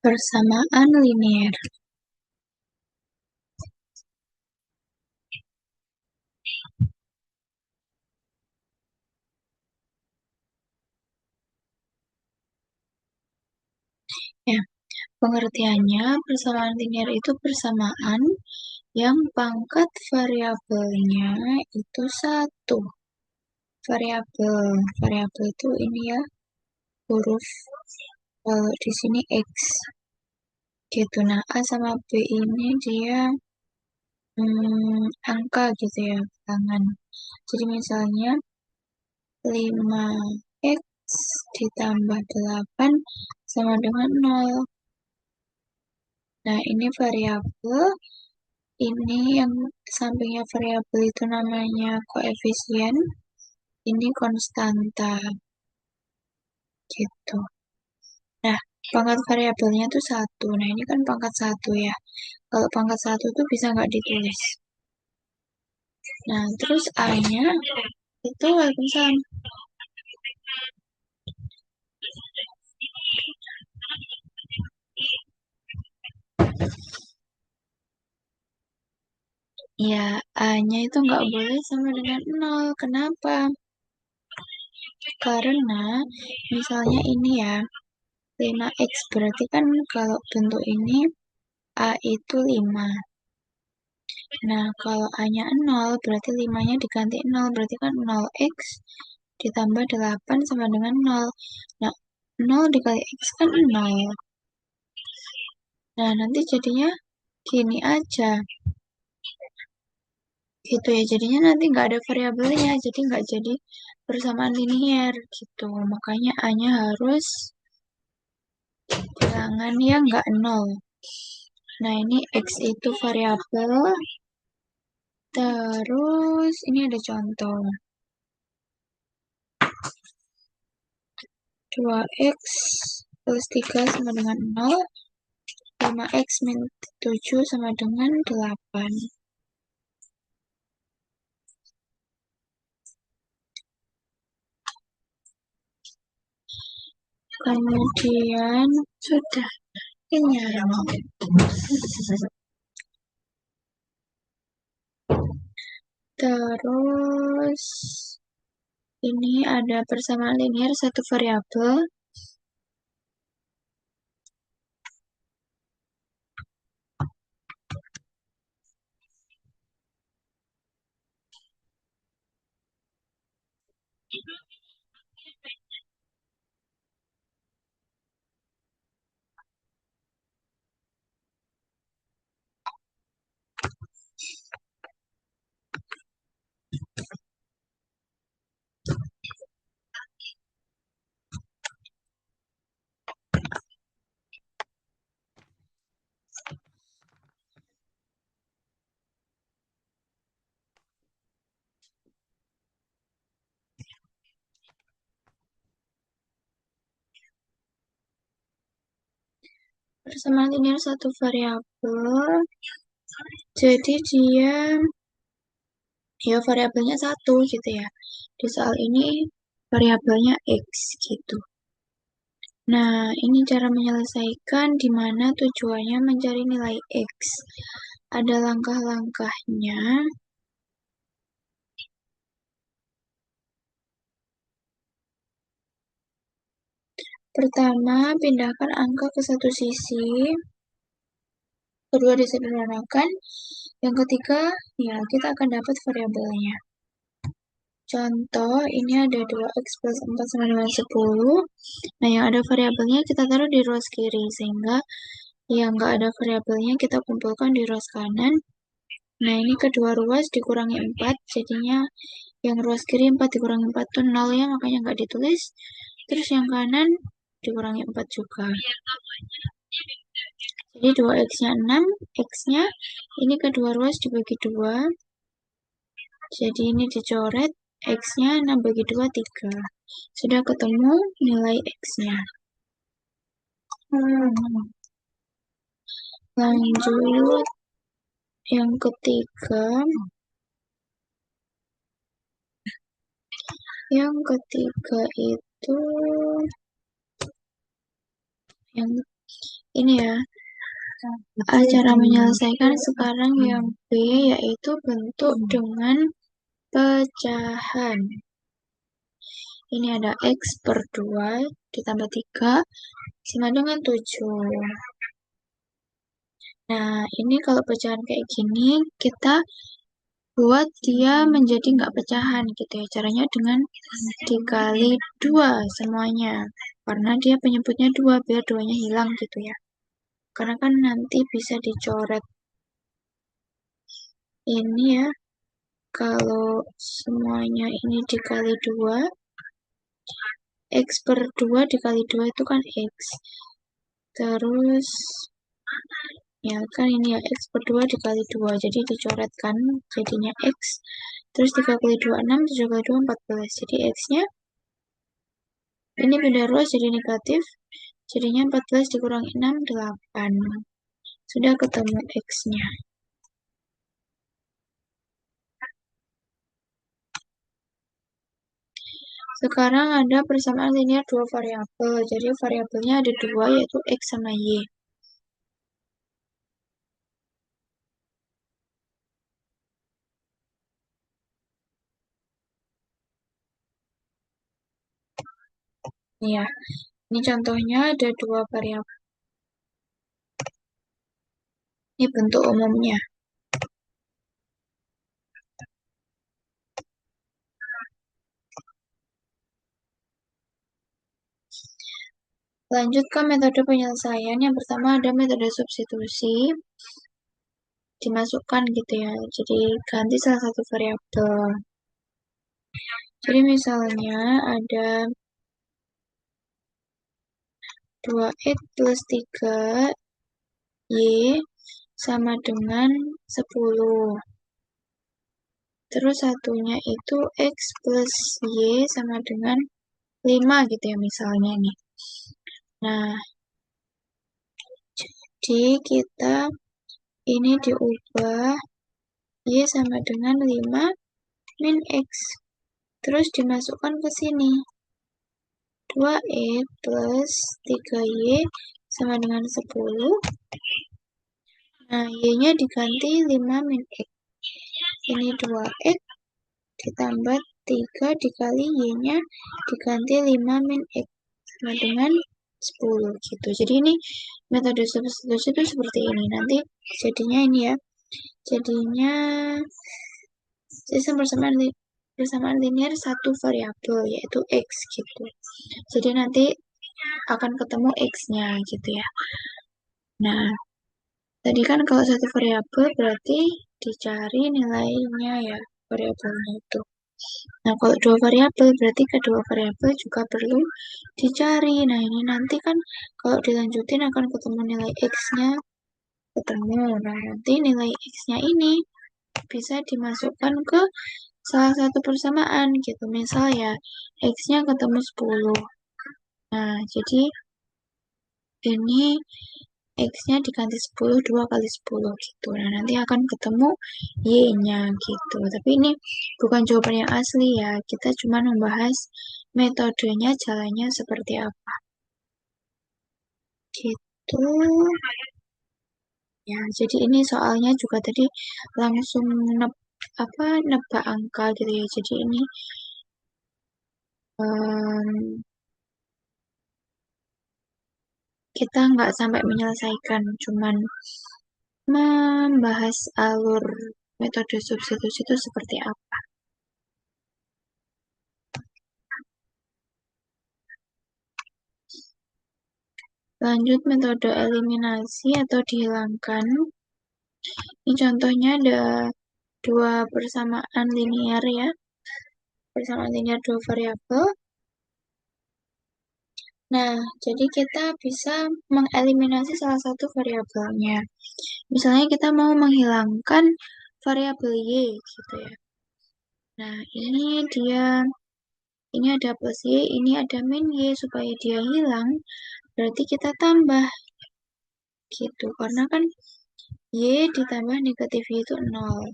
Persamaan linier. Ya, pengertiannya persamaan linier itu persamaan yang pangkat variabelnya itu satu. Variabel itu ini ya, huruf di sini X gitu. Nah, A sama B ini dia angka gitu ya, bilangan. Jadi misalnya 5X ditambah 8 sama dengan 0. Nah, ini variabel. Ini yang sampingnya variabel itu namanya koefisien. Ini konstanta. Gitu. Nah, pangkat variabelnya itu satu. Nah, ini kan pangkat satu ya. Kalau pangkat satu itu bisa nggak ditulis. Nah, terus A-nya itu Waalaikumsalam. Ya, A-nya itu nggak boleh sama dengan 0. Kenapa? Karena misalnya ini ya, 5X berarti kan kalau bentuk ini A itu 5. Nah, kalau A-nya 0, berarti 5-nya diganti 0, berarti kan 0X ditambah 8 sama dengan 0. Nah, 0 dikali X kan 0. Nah, nanti jadinya gini aja. Gitu ya, jadinya nanti nggak ada variabelnya, jadi nggak jadi persamaan linier gitu. Makanya A-nya harus bilangan yang nggak 0. Nah, ini X itu variabel. Terus, ini ada contoh. 2X plus 3 sama dengan 0. 5X min 7 sama dengan 8. Kemudian, sudah. Kenyang. Terus, ini ada persamaan linier satu variabel. Persamaan linier satu variabel. Jadi dia ya variabelnya satu gitu ya. Di soal ini variabelnya X gitu. Nah, ini cara menyelesaikan di mana tujuannya mencari nilai X. Ada langkah-langkahnya. Pertama, pindahkan angka ke satu sisi. Kedua, disederhanakan. Yang ketiga, ya kita akan dapat variabelnya. Contoh, ini ada 2X plus 4 sama dengan 10. Nah, yang ada variabelnya kita taruh di ruas kiri, sehingga yang nggak ada variabelnya kita kumpulkan di ruas kanan. Nah, ini kedua ruas dikurangi 4, jadinya yang ruas kiri 4 dikurangi 4 itu 0 ya, makanya nggak ditulis. Terus yang kanan dikurangi 4 juga. Jadi 2X-nya 6, X-nya ini kedua ruas dibagi 2. Jadi ini dicoret, X-nya 6 bagi 2, 3. Sudah ketemu nilai X-nya. Lanjut, yang ketiga. Yang ketiga itu yang ini ya, cara menyelesaikan sekarang yang B, yaitu bentuk dengan pecahan. Ini ada X per 2 ditambah 3 sama dengan 7. Nah, ini kalau pecahan kayak gini, kita buat dia menjadi nggak pecahan gitu ya. Caranya dengan dikali 2 semuanya. Karena dia penyebutnya 2, biar 2-nya hilang gitu ya. Karena kan nanti bisa dicoret. Ini ya, kalau semuanya ini dikali 2, X per 2 dikali 2 itu kan X. Terus, ya kan ini ya, X per 2 dikali 2. Jadi dicoretkan, jadinya X. Terus 3 kali 2, 6. 7 kali 2, 14. Jadi X-nya, ini pindah ruas jadi negatif. Jadinya 14 dikurangi 6, 8. Sudah ketemu X-nya. Sekarang ada persamaan linear dua variabel. Jadi variabelnya ada dua, yaitu X sama Y. Ya, ini contohnya ada dua variabel. Ini bentuk umumnya. Lanjut ke metode penyelesaian. Yang pertama ada metode substitusi. Dimasukkan gitu ya. Jadi ganti salah satu variabel. Jadi misalnya ada 2X plus 3Y sama dengan 10. Terus satunya itu X plus Y sama dengan 5 gitu ya misalnya nih. Nah, jadi kita ini diubah Y sama dengan 5 min X. Terus dimasukkan ke sini. 2X plus 3Y sama dengan 10. Nah, Y-nya diganti 5 min X. Ini 2X ditambah 3 dikali Y-nya diganti 5 min X sama dengan 10 gitu. Jadi ini metode substitusi itu seperti ini. Nanti jadinya ini ya. Jadinya sistem persamaan linear satu variabel yaitu X gitu. Jadi nanti akan ketemu X-nya gitu ya. Nah, tadi kan kalau satu variabel berarti dicari nilainya ya, variabelnya itu. Nah, kalau dua variabel berarti kedua variabel juga perlu dicari. Nah, ini nanti kan kalau dilanjutin akan ketemu nilai X-nya ketemu. Nah, nanti nilai X-nya ini bisa dimasukkan ke salah satu persamaan gitu. Misal ya, X-nya ketemu 10. Nah, jadi ini X-nya diganti 10, 2 kali 10 gitu. Nah, nanti akan ketemu Y-nya gitu. Tapi ini bukan jawaban yang asli ya. Kita cuma membahas metodenya, jalannya seperti apa. Gitu. Ya, jadi ini soalnya juga tadi langsung nebak angka gitu ya. Jadi ini kita nggak sampai menyelesaikan, cuman membahas alur metode substitusi itu seperti apa. Lanjut metode eliminasi atau dihilangkan. Ini contohnya ada dua persamaan linear ya. Persamaan linear dua variabel. Nah, jadi kita bisa mengeliminasi salah satu variabelnya. Misalnya kita mau menghilangkan variabel Y gitu ya. Nah, ini ada plus Y, ini ada min Y. Supaya dia hilang, berarti kita tambah gitu. Karena kan Y ditambah negatif Y itu 0.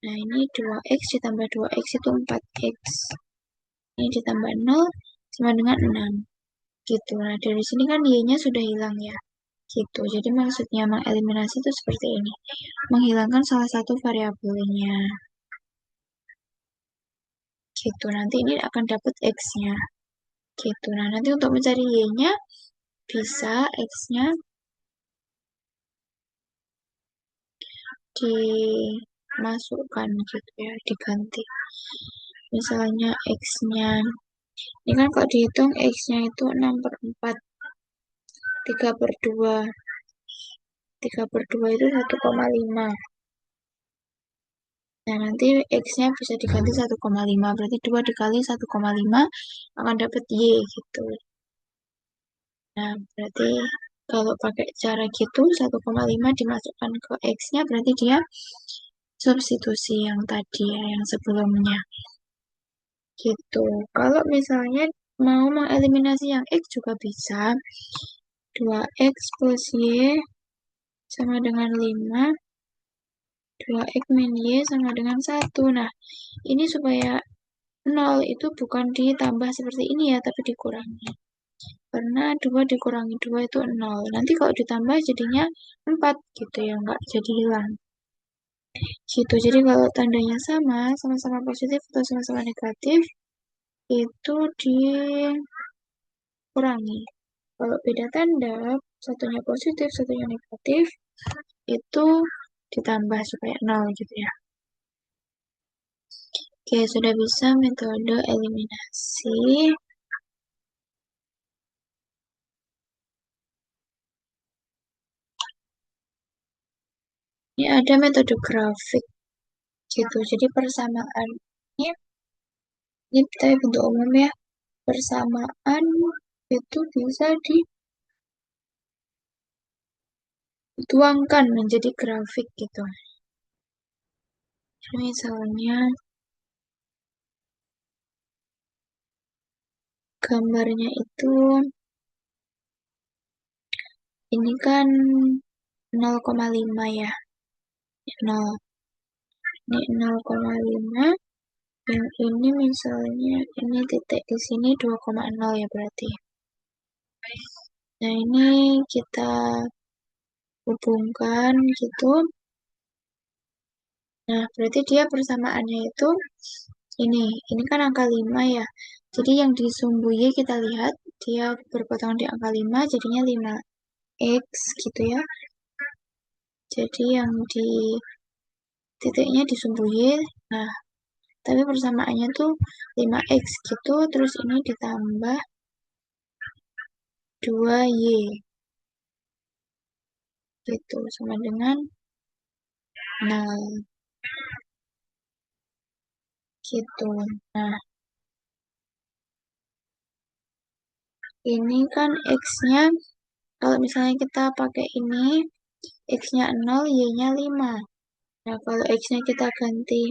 Nah, ini 2X ditambah 2X itu 4X. Ini ditambah 0 sama dengan 6. Gitu. Nah, dari sini kan Y-nya sudah hilang ya. Gitu. Jadi maksudnya mengeliminasi itu seperti ini. Menghilangkan salah satu variabelnya. Gitu. Nanti ini akan dapat X-nya. Gitu. Nah, nanti untuk mencari Y-nya, bisa X-nya dimasukkan gitu ya, diganti. Misalnya X-nya, ini kan kalau dihitung X-nya itu 6 per 4, 3 per 2. 3 per 2 itu 1,5. Nah, nanti X-nya bisa diganti 1,5. Berarti 2 dikali 1,5 akan dapat Y gitu. Nah, berarti kalau pakai cara gitu, 1,5 dimasukkan ke X-nya, berarti dia substitusi yang tadi ya, yang sebelumnya. Gitu. Kalau misalnya mau mengeliminasi yang X juga bisa. 2X plus Y sama dengan 5. 2X min Y sama dengan 1. Nah, ini supaya 0 itu bukan ditambah seperti ini ya, tapi dikurangi. Karena 2 dikurangi 2 itu 0. Nanti kalau ditambah jadinya 4 gitu ya, nggak jadi hilang. Gitu. Jadi kalau tandanya sama, sama-sama positif atau sama-sama negatif, itu dikurangi. Kalau beda tanda, satunya positif, satunya negatif, itu ditambah supaya 0 gitu ya. Oke, sudah bisa metode eliminasi. Ini ada metode grafik gitu. Jadi persamaan ini kita bentuk umum ya. Persamaan itu bisa dituangkan menjadi grafik gitu. Misalnya gambarnya itu ini kan 0,5 ya. 0. Ini 0,5. Yang ini misalnya ini titik di sini 2,0 ya berarti. Nah, ini kita hubungkan gitu. Nah, berarti dia persamaannya itu ini kan angka 5 ya. Jadi yang di sumbu Y kita lihat dia berpotongan di angka 5 jadinya 5X gitu ya. Jadi yang di titiknya di sumbu Y. Nah, tapi persamaannya tuh 5X gitu, terus ini ditambah 2Y gitu sama dengan 0 gitu. Nah, ini kan X-nya kalau misalnya kita pakai ini X-nya 0, Y-nya 5. Nah, kalau X-nya kita ganti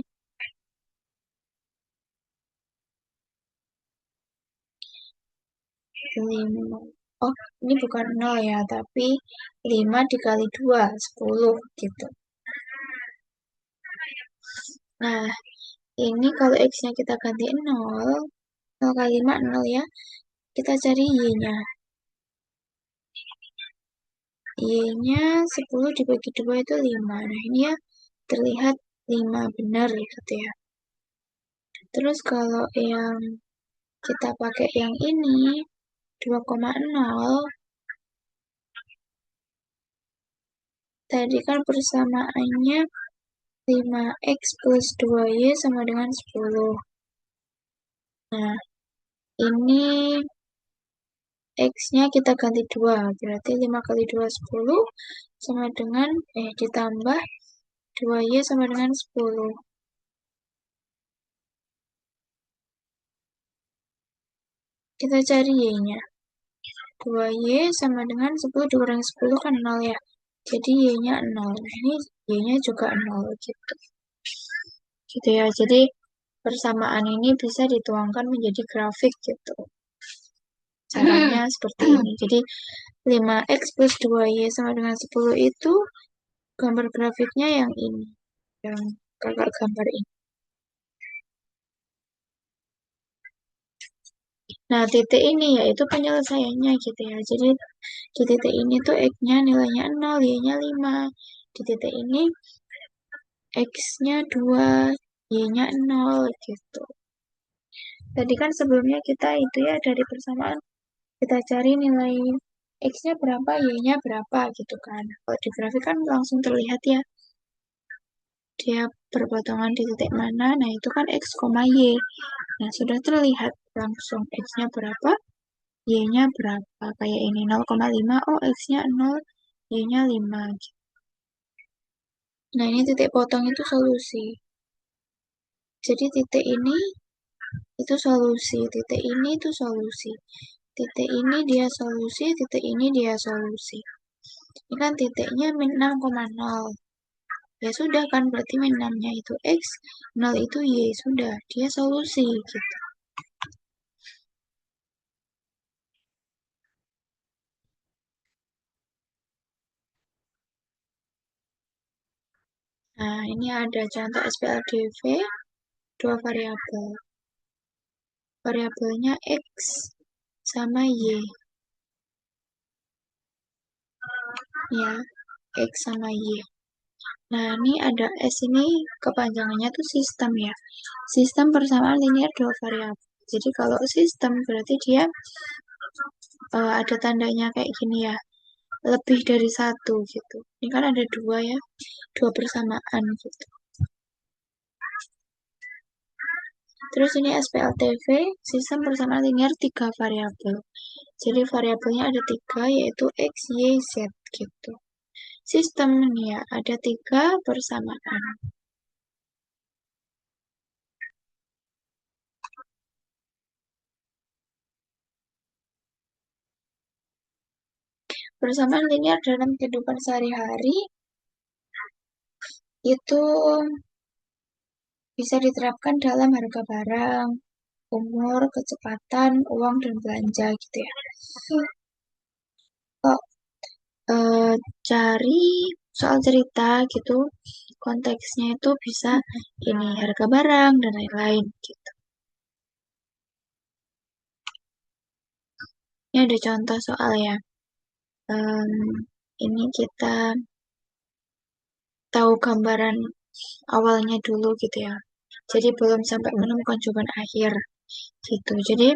5. Oh, ini bukan 0 ya, tapi 5 dikali 2, 10 gitu. Nah, ini kalau X-nya kita ganti 0, 0 kali 5, 0 ya. Kita cari Y-nya. Y-nya 10 dibagi 2 itu 5. Nah, ini ya terlihat 5 benar gitu ya. Terus kalau yang kita pakai yang ini 2,0, tadi kan persamaannya 5X plus 2Y sama dengan 10. Nah, ini X-nya kita ganti 2, berarti 5 kali 2, 10, sama dengan, ditambah 2Y sama dengan 10. Kita cari Y-nya. 2Y sama dengan 10 dikurangi 10 kan 0 ya. Jadi Y-nya 0. Nah, ini Y-nya juga 0 gitu. Gitu ya. Jadi persamaan ini bisa dituangkan menjadi grafik gitu. Caranya seperti ini. Jadi 5X plus 2Y sama dengan 10 itu gambar grafiknya yang ini. Yang kakak gambar ini. Nah, titik ini yaitu penyelesaiannya gitu ya. Jadi di titik ini tuh X-nya nilainya 0, Y-nya 5. Di titik ini X-nya 2, Y-nya 0 gitu. Tadi kan sebelumnya kita itu ya dari persamaan kita cari nilai X-nya berapa, Y-nya berapa gitu kan. Kalau di grafik kan langsung terlihat ya dia berpotongan di titik mana. Nah, itu kan X, Y. Nah, sudah terlihat langsung X-nya berapa, Y-nya berapa. Kayak ini 0,5, oh X-nya 0, Y-nya 5 gitu. Nah, ini titik potong itu solusi. Jadi titik ini itu solusi, titik ini itu solusi. Titik ini dia solusi, titik ini dia solusi. Ini kan titiknya min 6,0. Ya sudah kan, berarti min 6-nya itu X, 0 itu Y. Sudah, dia solusi gitu. Nah, ini ada contoh SPLDV, dua variabel. Variabelnya X sama Y. Ya, X sama Y. Nah, ini ada S ini kepanjangannya tuh sistem ya. Sistem persamaan linear dua variabel. Jadi kalau sistem berarti dia ada tandanya kayak gini ya. Lebih dari satu gitu. Ini kan ada dua ya. Dua persamaan gitu. Terus ini SPLTV, sistem persamaan linear tiga variabel. Jadi variabelnya ada tiga, yaitu X, Y, Z gitu. Sistem nih ya, ada tiga persamaan. Persamaan linear dalam kehidupan sehari-hari itu bisa diterapkan dalam harga barang, umur, kecepatan, uang, dan belanja gitu ya. Kok cari soal cerita gitu, konteksnya itu bisa ini harga barang dan lain-lain gitu. Ini ada contoh soal ya. Ini kita tahu gambaran awalnya dulu gitu ya. Jadi belum sampai menemukan jawaban akhir gitu. Jadi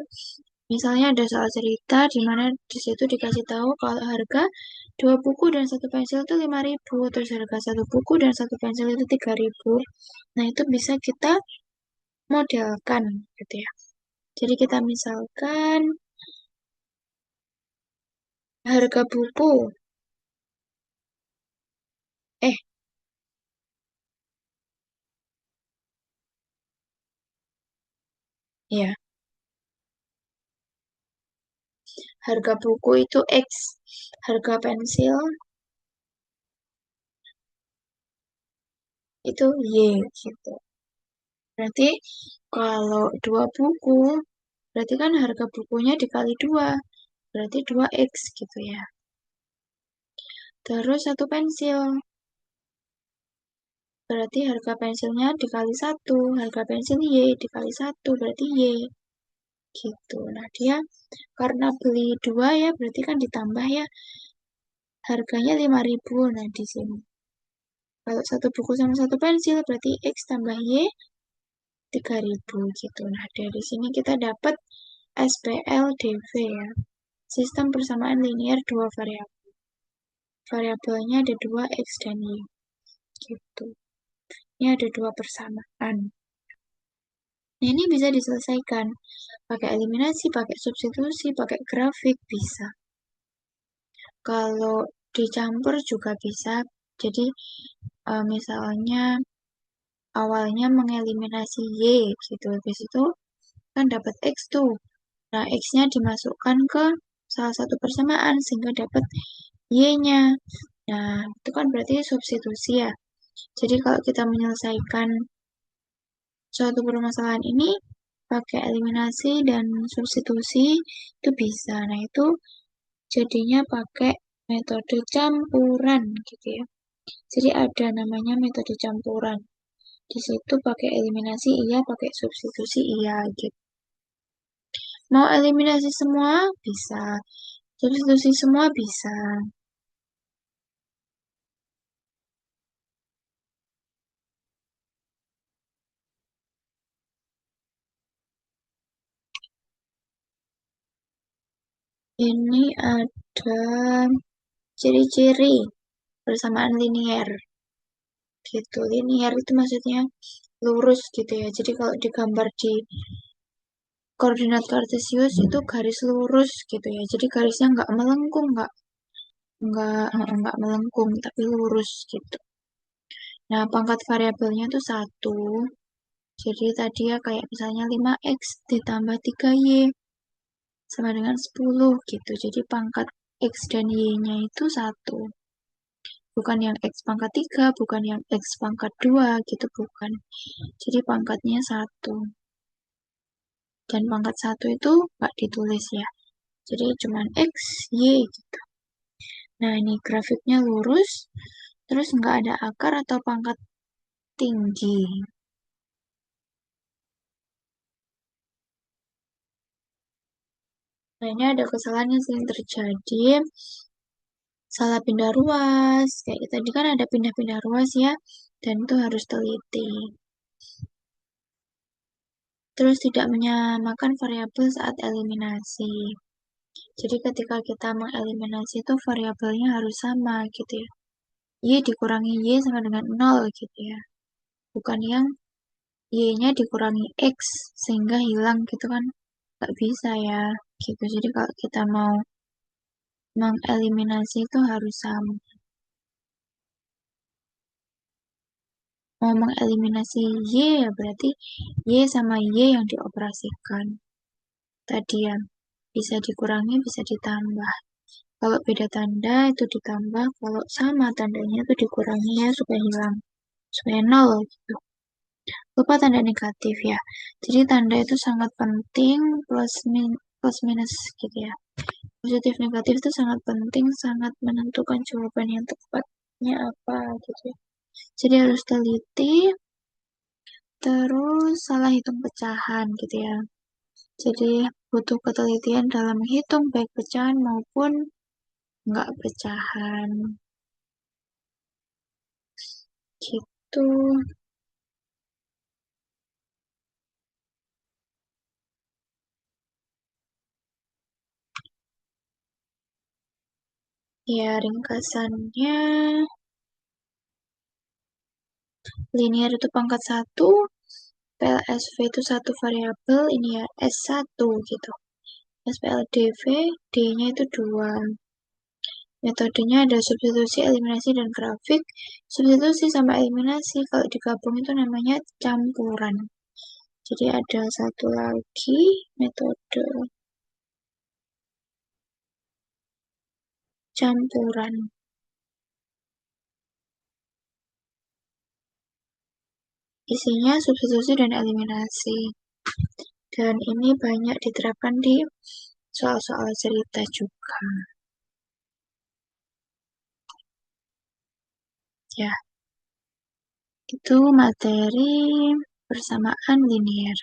misalnya ada soal cerita di mana di situ dikasih tahu kalau harga dua buku dan satu pensil itu 5.000, terus harga satu buku dan satu pensil itu 3.000. Nah, itu bisa kita modelkan gitu ya. Jadi kita misalkan harga buku, eh ya, harga buku itu X, harga pensil itu Y gitu. Berarti kalau dua buku, berarti kan harga bukunya dikali dua, berarti 2X gitu ya. Terus satu pensil, berarti harga pensilnya dikali satu, harga pensil Y dikali satu, berarti Y gitu. Nah, dia karena beli dua ya, berarti kan ditambah ya, harganya 5.000. Nah, di sini. Kalau satu buku sama satu pensil, berarti X tambah Y 3.000 gitu. Nah, dari sini kita dapat SPLDV ya. Sistem persamaan linear dua variabel. Variabelnya ada dua X dan Y. Gitu. Ini ada dua persamaan. Nah, ini bisa diselesaikan pakai eliminasi, pakai substitusi, pakai grafik, bisa. Kalau dicampur juga bisa. Jadi, misalnya awalnya mengeliminasi Y gitu. Habis itu kan dapat X tuh. Nah, X-nya dimasukkan ke salah satu persamaan sehingga dapat Y-nya. Nah, itu kan berarti substitusi ya. Jadi kalau kita menyelesaikan suatu permasalahan ini pakai eliminasi dan substitusi itu bisa. Nah, itu jadinya pakai metode campuran gitu ya. Jadi ada namanya metode campuran. Di situ pakai eliminasi iya, pakai substitusi iya gitu. Mau eliminasi semua? Bisa. Substitusi semua? Bisa. Ini ada ciri-ciri persamaan linier. Gitu. Linier itu maksudnya lurus gitu ya. Jadi kalau digambar di koordinat kartesius itu garis lurus gitu ya. Jadi garisnya nggak melengkung, nggak melengkung, tapi lurus gitu. Nah, pangkat variabelnya itu 1. Jadi tadi ya kayak misalnya 5x ditambah 3y sama dengan 10 gitu. Jadi pangkat x dan y-nya itu 1. Bukan yang x pangkat 3, bukan yang x pangkat 2 gitu, bukan. Jadi pangkatnya 1. Dan pangkat 1 itu nggak ditulis ya. Jadi cuman x, y gitu. Nah, ini grafiknya lurus, terus nggak ada akar atau pangkat tinggi. Nah, ini ada kesalahan yang sering terjadi. Salah pindah ruas. Kayak tadi kan ada pindah-pindah ruas ya. Dan itu harus teliti. Terus tidak menyamakan variabel saat eliminasi. Jadi ketika kita mengeliminasi itu variabelnya harus sama gitu ya. Y dikurangi Y sama dengan 0 gitu ya. Bukan yang Y-nya dikurangi X sehingga hilang gitu kan. Nggak bisa ya. Gitu. Jadi kalau kita mau mengeliminasi itu harus sama. Mau mengeliminasi Y ya berarti Y sama Y yang dioperasikan. Tadi ya, bisa dikurangi, bisa ditambah. Kalau beda tanda itu ditambah, kalau sama tandanya itu dikurangi ya supaya hilang. Supaya nol gitu. Lupa tanda negatif ya. Jadi tanda itu sangat penting plus minus gitu ya. Positif negatif itu sangat penting, sangat menentukan jawaban yang tepatnya apa gitu ya. Jadi harus teliti, terus salah hitung pecahan gitu ya. Jadi butuh ketelitian dalam menghitung baik pecahan maupun nggak pecahan. Gitu. Ya, ringkasannya linear itu pangkat 1, PLSV itu satu variabel, ini ya S1 gitu. SPLDV, D-nya itu 2. Metodenya ada substitusi, eliminasi, dan grafik. Substitusi sama eliminasi kalau digabung itu namanya campuran. Jadi ada satu lagi metode campuran. Isinya substitusi dan eliminasi. Dan ini banyak diterapkan di soal-soal cerita juga. Ya, itu materi persamaan linear.